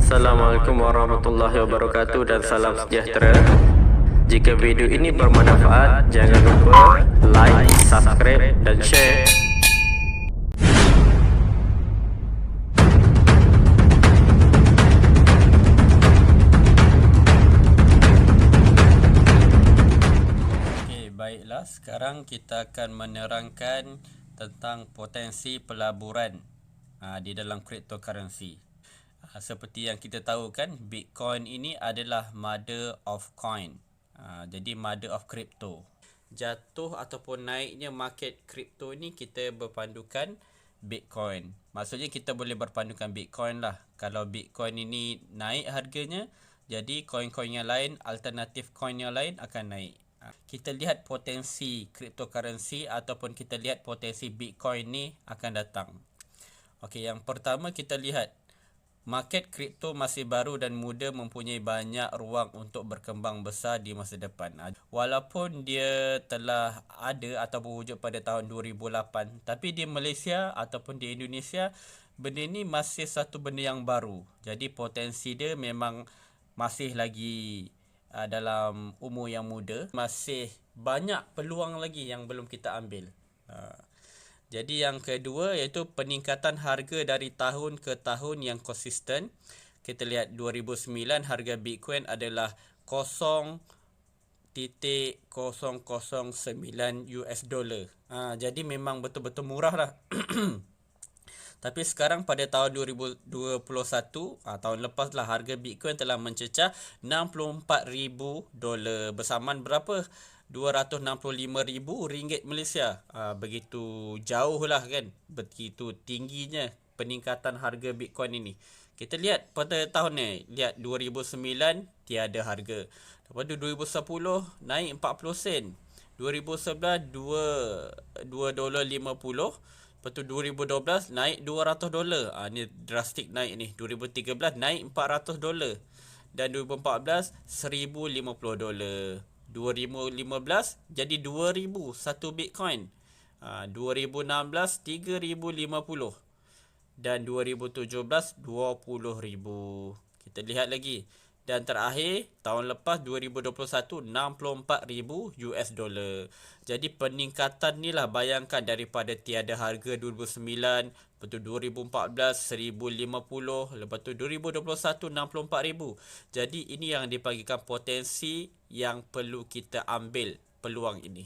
Assalamualaikum warahmatullahi wabarakatuh dan salam sejahtera. Jika video ini bermanfaat, jangan lupa like, subscribe dan share. Okey, baiklah, sekarang kita akan menerangkan tentang potensi pelaburan di dalam cryptocurrency. Seperti yang kita tahu kan, Bitcoin ini adalah mother of coin. Jadi mother of crypto. Jatuh ataupun naiknya market crypto ini kita berpandukan Bitcoin. Maksudnya kita boleh berpandukan Bitcoin lah. Kalau Bitcoin ini naik harganya, jadi koin-koin yang lain, alternatif coin yang lain akan naik. Kita lihat potensi cryptocurrency ataupun kita lihat potensi Bitcoin ni akan datang. Okey, yang pertama kita lihat market kripto masih baru dan muda, mempunyai banyak ruang untuk berkembang besar di masa depan. Walaupun dia telah ada atau berwujud pada tahun 2008, tapi di Malaysia ataupun di Indonesia, benda ni masih satu benda yang baru. Jadi potensi dia memang masih lagi dalam umur yang muda. Masih banyak peluang lagi yang belum kita ambil. Jadi yang kedua iaitu peningkatan harga dari tahun ke tahun yang konsisten. Kita lihat 2009 harga Bitcoin adalah 0.009 US dollar. Jadi memang betul-betul murah lah. Tapi sekarang pada tahun 2021, tahun lepas lah, harga Bitcoin telah mencecah $64,000. Bersamaan berapa? RM265,000 Malaysia. Begitu jauh lah kan, begitu tingginya peningkatan harga Bitcoin ini. Kita lihat pada tahun ni, lihat 2009 tiada harga. Lepas tu 2010 naik 40 sen. 2011 $2.50. Lepas tu 2012 naik $200. Ni drastik naik ni. 2013 naik $400. Dan 2014 $1,050. 2015 jadi 2,000 satu Bitcoin. 2016 3,050 dan 2017 20,000. Kita lihat lagi. Dan terakhir tahun lepas 2021 64,000 US dollar. Jadi peningkatan ni lah, bayangkan daripada tiada harga 2009, lepas tu 2014 1,050, lepas tu 2021 64,000. Jadi ini yang dipanggilkan potensi yang perlu kita ambil peluang ini.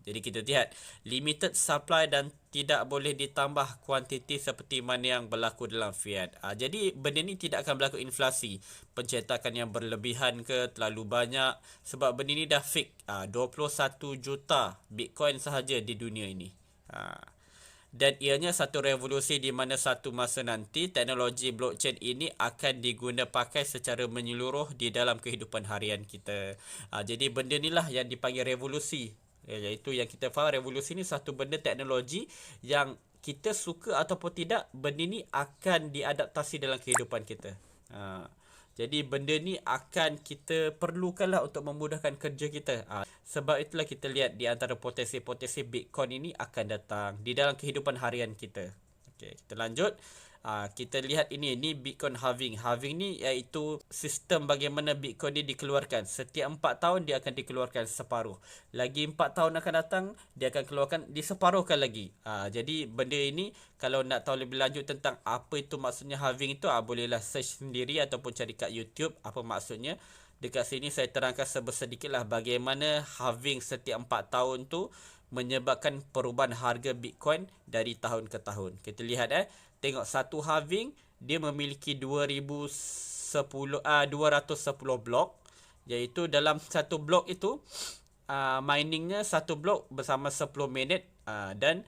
Jadi kita lihat limited supply dan tidak boleh ditambah kuantiti seperti mana yang berlaku dalam fiat. Jadi benda ni tidak akan berlaku inflasi, pencetakan yang berlebihan ke terlalu banyak, sebab benda ni dah fix 21 juta Bitcoin sahaja di dunia ini. Dan ianya satu revolusi di mana satu masa nanti teknologi blockchain ini akan diguna pakai secara menyeluruh di dalam kehidupan harian kita. Jadi benda ni lah yang dipanggil revolusi. Iaitu yang kita faham, revolusi ni satu benda teknologi yang kita suka ataupun tidak, benda ni akan diadaptasi dalam kehidupan kita. Jadi benda ni akan kita perlukanlah untuk memudahkan kerja kita. Sebab itulah kita lihat di antara potensi-potensi Bitcoin ini akan datang di dalam kehidupan harian kita. Okey, kita lanjut. Kita lihat ini Bitcoin halving. Halving ni iaitu sistem bagaimana Bitcoin ni dikeluarkan. Setiap 4 tahun dia akan dikeluarkan separuh. Lagi 4 tahun akan datang, dia akan keluarkan diseparuhkan lagi. Jadi benda ini kalau nak tahu lebih lanjut tentang apa itu maksudnya halving itu, bolehlah search sendiri ataupun cari kat YouTube apa maksudnya. Dekat sini saya terangkan sedikitlah bagaimana halving setiap 4 tahun tu menyebabkan perubahan harga Bitcoin dari tahun ke tahun. Kita lihat tengok satu halving dia memiliki 210 blok, iaitu dalam satu blok itu miningnya satu blok bersama 10 minit, dan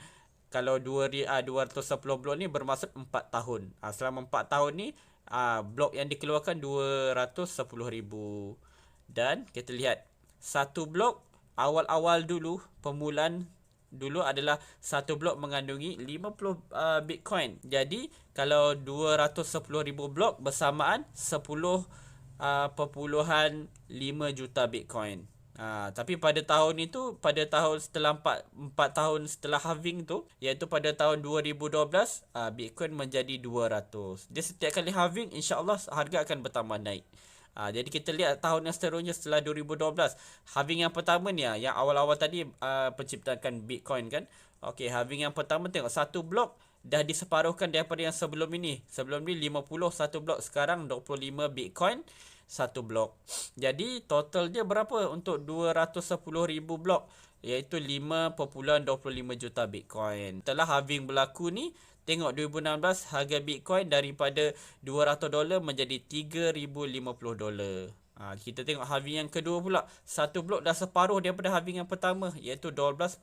kalau 210 blok ni bermaksud 4 tahun. Selama 4 tahun ni blok yang dikeluarkan 210,000. Dan kita lihat satu blok awal-awal dulu, permulaan dulu adalah satu blok mengandungi 50 Bitcoin. Jadi kalau 210,000 blok bersamaan 10.5 juta Bitcoin. Tapi pada tahun itu, pada tahun setelah 4 tahun setelah halving tu, iaitu pada tahun 2012, Bitcoin menjadi 200. Dia setiap kali halving, insya-Allah harga akan bertambah naik. Jadi kita lihat tahun yang seterusnya setelah 2012. Halving yang pertama ni, yang awal-awal tadi penciptakan Bitcoin kan. Okey, halving yang pertama tengok satu blok dah diseparuhkan daripada yang sebelum ini. Sebelum ni 50 satu blok, sekarang 25 Bitcoin satu blok. Jadi total dia berapa untuk 210,000 blok, iaitu 5.25 juta Bitcoin. Setelah halving berlaku ni, tengok 2016 harga Bitcoin daripada $200 menjadi $3,050. Kita tengok halving yang kedua pula. Satu blok dah separuh daripada halving yang pertama, iaitu 12.5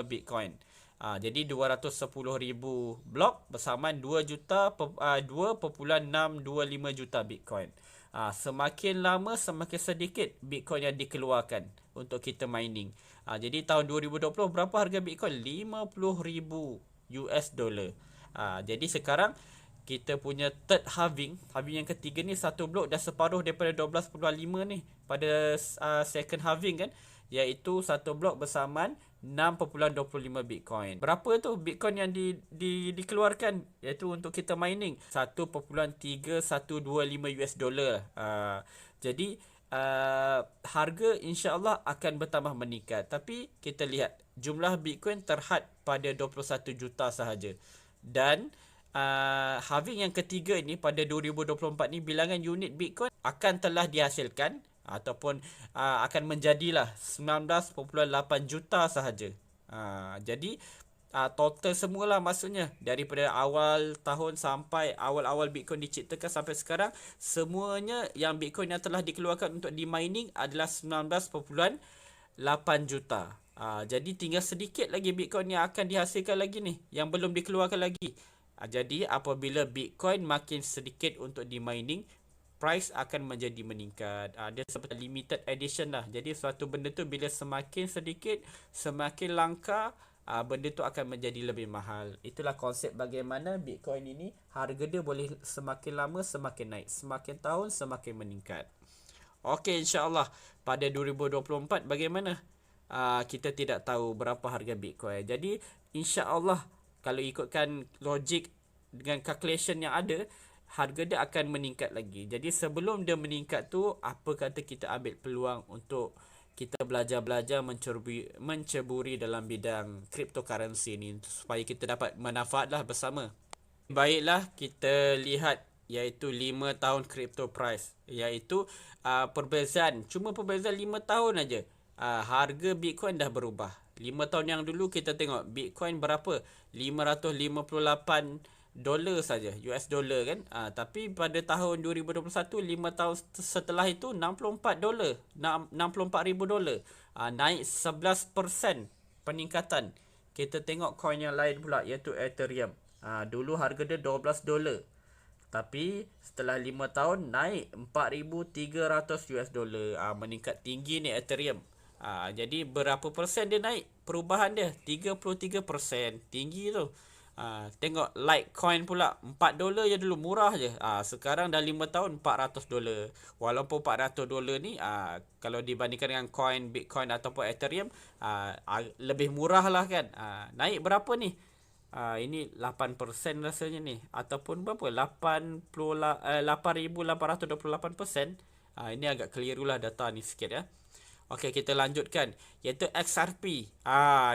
Bitcoin. Jadi 210,000 blok bersamaan 2.625 juta Bitcoin. Semakin lama semakin sedikit Bitcoin yang dikeluarkan untuk kita mining. Jadi tahun 2020 berapa harga Bitcoin? 50,000 US dollar. Jadi sekarang kita punya third halving yang ketiga ni, satu blok dah separuh daripada 12.5 ni pada second halving kan, iaitu satu blok bersamaan 6.25 Bitcoin. Berapa tu Bitcoin yang dikeluarkan iaitu untuk kita mining? 1.312 US dollar. Jadi harga insya-Allah akan bertambah meningkat. Tapi kita lihat jumlah Bitcoin terhad pada 21 juta sahaja. Dan halving yang ketiga ini pada 2024 ni, bilangan unit Bitcoin akan telah dihasilkan ataupun akan menjadilah 19.8 juta sahaja. Jadi total semualah, maksudnya daripada awal tahun sampai awal-awal Bitcoin diciptakan sampai sekarang, semuanya yang Bitcoin yang telah dikeluarkan untuk di mining adalah 19.8 juta. Jadi tinggal sedikit lagi Bitcoin yang akan dihasilkan lagi ni, yang belum dikeluarkan lagi. Jadi apabila Bitcoin makin sedikit untuk di mining, price akan menjadi meningkat. Dia seperti limited edition lah. Jadi suatu benda tu bila semakin sedikit, semakin langka, benda tu akan menjadi lebih mahal. Itulah konsep bagaimana Bitcoin ini harga dia boleh semakin lama semakin naik, semakin tahun semakin meningkat. Okey, insya-Allah pada 2024 bagaimana? Kita tidak tahu berapa harga Bitcoin. Jadi insya-Allah kalau ikutkan logik dengan calculation yang ada, harga dia akan meningkat lagi. Jadi sebelum dia meningkat tu, apa kata kita ambil peluang untuk kita belajar-belajar menceburi dalam bidang cryptocurrency ni supaya kita dapat manfaatlah bersama. Baiklah, kita lihat iaitu 5 tahun crypto price, iaitu perbezaan 5 tahun aja. Harga Bitcoin dah berubah. 5 tahun yang dulu kita tengok Bitcoin berapa? 558 dolar saja, US dollar kan. Tapi pada tahun 2021, 5 tahun setelah itu, 64 dolar, 64,000 dolar. Naik 11% peningkatan. Kita tengok coin yang lain pula, iaitu Ethereum. Dulu harga dia 12 dolar. Tapi setelah 5 tahun naik 4,300 US dollar. Meningkat tinggi ni Ethereum. Jadi berapa persen dia naik? Perubahan dia 33%. Tinggi tu. Tengok Litecoin pula, 4 dolar je dulu, murah je. Sekarang dah 5 tahun 400 dolar. Walaupun 400 dolar ni kalau dibandingkan dengan coin Bitcoin ataupun Ethereum, lebih murah lah kan. Naik berapa ni? Ini 8% rasanya ni, ataupun berapa? 8,828%. Ini agak keliru lah data ni sikit ya. Okey, kita lanjutkan, iaitu XRP.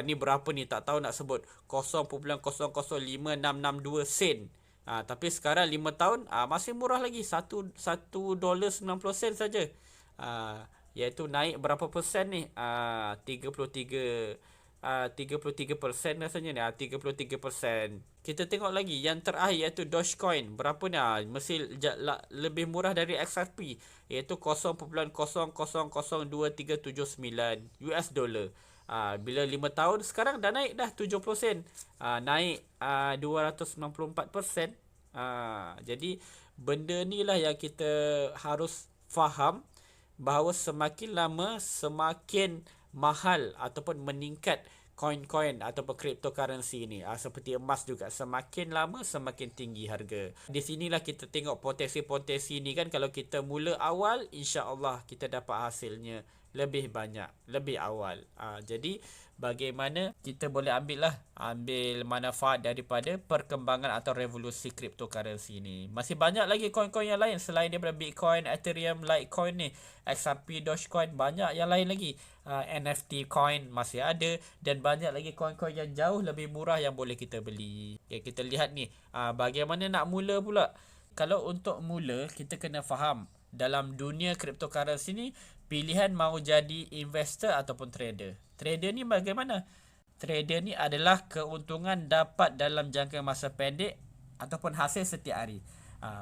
Ni berapa ni, tak tahu nak sebut. 0.005662 sen. Tapi sekarang 5 tahun masih murah lagi, 1 dolar 90 sen saja. Iaitu naik berapa persen ni? 33% rasanya ni. 33%. Kita tengok lagi yang terakhir, iaitu Dogecoin. Berapa ni? Mesti lebih murah dari XRP, iaitu 0.002379 US dollar. Bila 5 tahun sekarang dah naik dah 70 sen. Naik 294%. Jadi benda ni lah yang kita harus faham, bahawa semakin lama semakin mahal ataupun meningkat coin-coin ataupun cryptocurrency ni. Seperti emas juga, semakin lama semakin tinggi harga. Di sinilah kita tengok potensi-potensi ni kan. Kalau kita mula awal, insya-Allah kita dapat hasilnya lebih banyak, lebih awal. Jadi bagaimana kita boleh ambil manfaat daripada perkembangan atau revolusi cryptocurrency ni. Masih banyak lagi coin-coin yang lain selain daripada Bitcoin, Ethereum, Litecoin ni, XRP, Dogecoin, banyak yang lain lagi. NFT coin masih ada dan banyak lagi coin-coin yang jauh lebih murah yang boleh kita beli. Okay, kita lihat ni, bagaimana nak mula pula. Kalau untuk mula, kita kena faham dalam dunia cryptocurrency ni, pilihan mahu jadi investor ataupun trader. Trader ni bagaimana? Trader ni adalah keuntungan dapat dalam jangka masa pendek ataupun hasil setiap hari.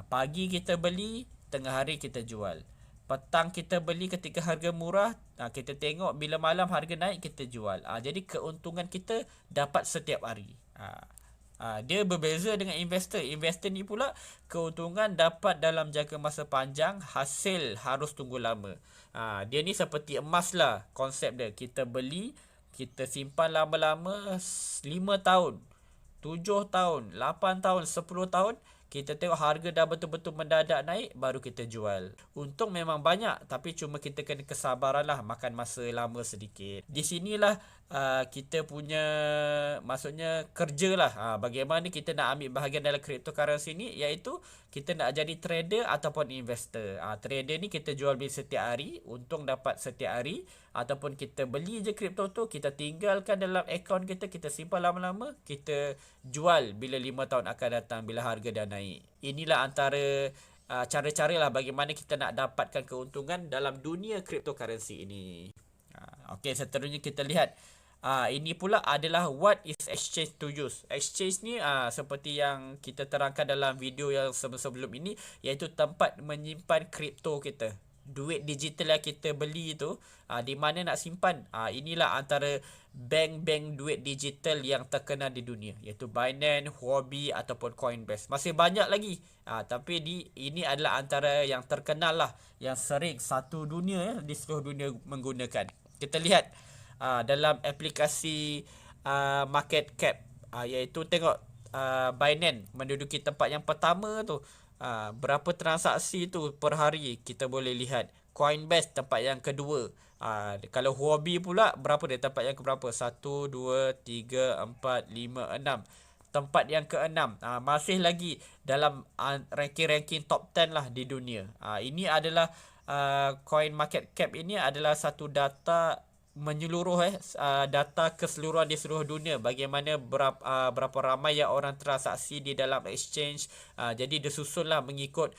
Pagi kita beli, tengah hari kita jual. Petang kita beli ketika harga murah, kita tengok bila malam harga naik kita jual. Jadi keuntungan kita dapat setiap hari. Dia berbeza dengan investor. Investor ni pula keuntungan dapat dalam jangka masa panjang, hasil harus tunggu lama. Dia ni seperti emas lah konsep dia. Kita beli, kita simpan lama-lama 5 tahun, 7 tahun, 8 tahun, 10 tahun. Kita tengok harga dah betul-betul mendadak naik, baru kita jual. Untung memang banyak, tapi cuma kita kena kesabaran lah, makan masa lama sedikit. Di sinilah kita punya, maksudnya kerja lah. Bagaimana kita nak ambil bahagian dalam cryptocurrency ni, iaitu kita nak jadi trader ataupun investor. Trader ni kita jual beli setiap hari, untung dapat setiap hari. Ataupun kita beli je kripto tu, kita tinggalkan dalam akaun kita, kita simpan lama-lama, kita jual bila 5 tahun akan datang, bila harga dah naik. Inilah antara cara-cara lah bagaimana kita nak dapatkan keuntungan dalam dunia cryptocurrency ini. Okey, seterusnya kita lihat. Ini pula adalah what is exchange to use. Exchange ni seperti yang kita terangkan dalam video yang sebelum ini, iaitu tempat menyimpan kripto kita. Duit digital yang kita beli tu, di mana nak simpan. Inilah antara bank-bank duit digital yang terkenal di dunia, iaitu Binance, Huobi ataupun Coinbase. Masih banyak lagi, tapi ini adalah antara yang terkenal lah, yang sering satu dunia di seluruh dunia menggunakan. Kita lihat dalam aplikasi market cap, iaitu tengok Binance menduduki tempat yang pertama tu. Berapa transaksi tu per hari kita boleh lihat. Coinbase tempat yang kedua. Kalau Huobi pula berapa dia tempat yang keberapa? 1, 2, 3, 4, 5, 6. Tempat yang ke-6. Masih lagi dalam ranking-ranking top 10 lah di dunia. Ini adalah coin market cap ini adalah satu data menyeluruh data keseluruhan di seluruh dunia, bagaimana berapa ramai yang orang transaksi di dalam exchange. Jadi dia susunlah mengikut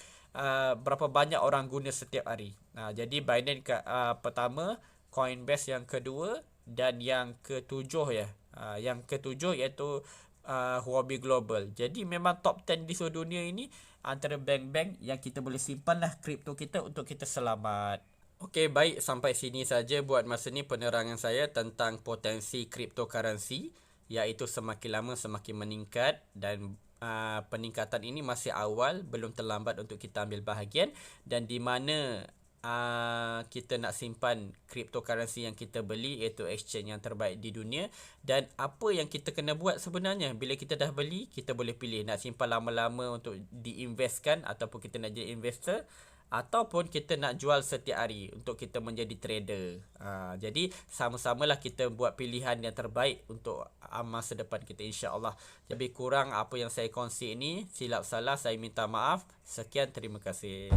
berapa banyak orang guna setiap hari. Jadi Binance pertama, Coinbase yang kedua, dan yang ketujuh yang ketujuh iaitu Huobi Global. Jadi memang top 10 di seluruh dunia ini antara bank-bank yang kita boleh simpanlah kripto kita untuk kita selamat. Okey, baik, sampai sini saja buat masa ni penerangan saya tentang potensi cryptocurrency, iaitu semakin lama semakin meningkat, dan peningkatan ini masih awal, belum terlambat untuk kita ambil bahagian, dan di mana kita nak simpan cryptocurrency yang kita beli, iaitu exchange yang terbaik di dunia. Dan apa yang kita kena buat sebenarnya bila kita dah beli, kita boleh pilih nak simpan lama-lama untuk diinvestkan, ataupun kita nak jadi investor, ataupun kita nak jual setiap hari untuk kita menjadi trader. Jadi sama-samalah kita buat pilihan yang terbaik untuk masa depan kita, insya-Allah. Lebih kurang apa yang saya kongsi ini, silap salah saya minta maaf. Sekian, terima kasih.